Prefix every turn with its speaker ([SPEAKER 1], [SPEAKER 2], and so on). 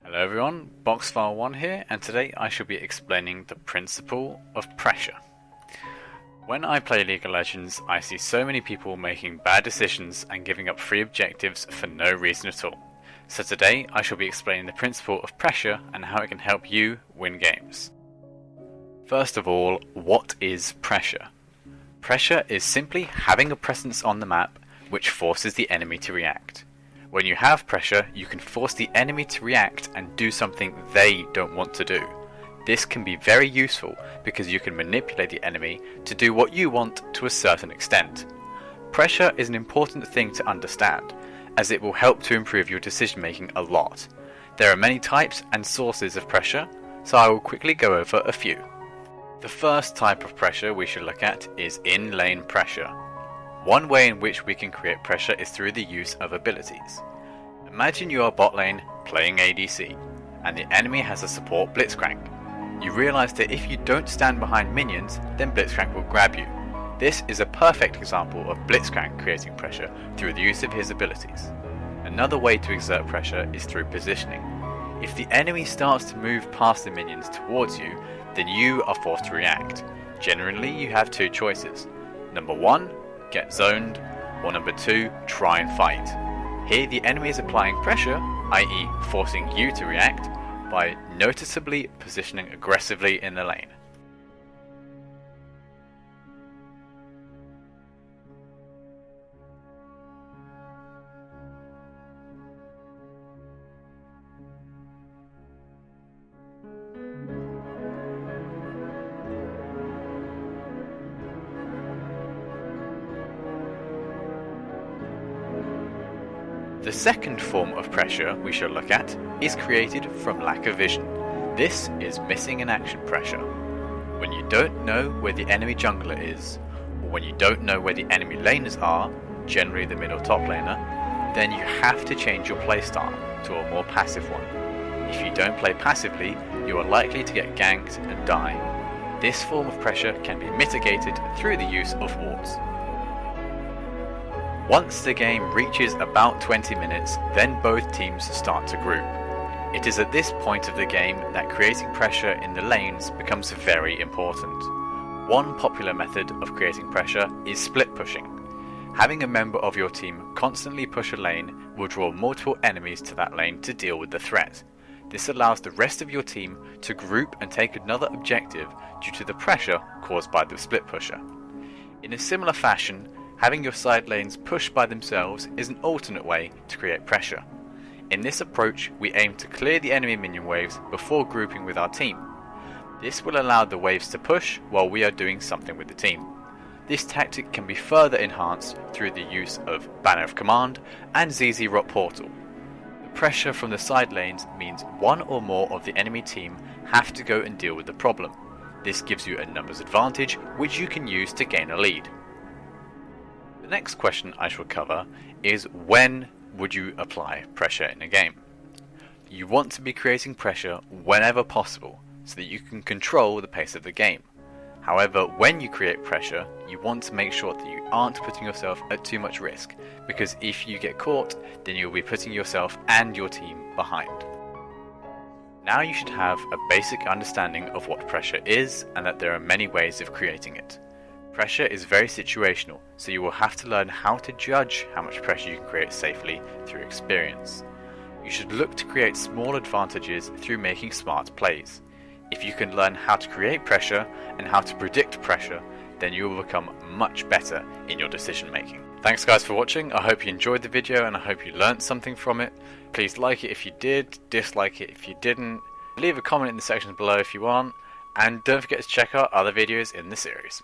[SPEAKER 1] Hello everyone, Boxfile1 here, and today I shall be explaining the principle of pressure. When I play League of Legends, I see so many people making bad decisions and giving up free objectives for no reason at all. So today I shall be explaining the principle of pressure and how it can help you win games. First of all, what is pressure? Pressure is simply having a presence on the map which forces the enemy to react. When you have pressure, you can force the enemy to react and do something they don't want to do. This can be very useful because you can manipulate the enemy to do what you want to a certain extent. Pressure is an important thing to understand, as it will help to improve your decision making a lot. There are many types and sources of pressure, so I will quickly go over a few. The first type of pressure we should look at is in-lane pressure. One way in which we can create pressure is through the use of abilities. Imagine you are bot lane playing ADC, and the enemy has a support Blitzcrank. You realise that if you don't stand behind minions, then Blitzcrank will grab you. This is a perfect example of Blitzcrank creating pressure through the use of his abilities. Another way to exert pressure is through positioning. If the enemy starts to move past the minions towards you, then you are forced to react. Generally, you have two choices. Number 1, get zoned, or number 2, try and fight. Here the enemy is applying pressure, i.e. forcing you to react, by noticeably positioning aggressively in the lane. The second form of pressure we shall look at is created from lack of vision. This is missing in action pressure. When you don't know where the enemy jungler is, or when you don't know where the enemy laners are, generally the mid or top laner, then you have to change your playstyle to a more passive one. If you don't play passively, you are likely to get ganked and die. This form of pressure can be mitigated through the use of wards. Once the game reaches about 20 minutes, then both teams start to group. It is at this point of the game that creating pressure in the lanes becomes very important. One popular method of creating pressure is split pushing. Having a member of your team constantly push a lane will draw multiple enemies to that lane to deal with the threat. This allows the rest of your team to group and take another objective due to the pressure caused by the split pusher. In a similar fashion, having your side lanes push by themselves is an alternate way to create pressure. In this approach, we aim to clear the enemy minion waves before grouping with our team. This will allow the waves to push while we are doing something with the team. This tactic can be further enhanced through the use of Banner of Command and ZZ Rot Portal. The pressure from the side lanes means one or more of the enemy team have to go and deal with the problem. This gives you a numbers advantage which you can use to gain a lead. The next question I shall cover is when would you apply pressure in a game? You want to be creating pressure whenever possible so that you can control the pace of the game. However, when you create pressure, you want to make sure that you aren't putting yourself at too much risk, because if you get caught, then you'll be putting yourself and your team behind. Now you should have a basic understanding of what pressure is and that there are many ways of creating it. Pressure is very situational, so you will have to learn how to judge how much pressure you can create safely through experience. You should look to create small advantages through making smart plays. If you can learn how to create pressure and how to predict pressure, then you will become much better in your decision making. Thanks guys for watching. I hope you enjoyed the video and I hope you learned something from it. Please like it if you did, dislike it if you didn't. Leave a comment in the sections below if you want, and don't forget to check out other videos in the series.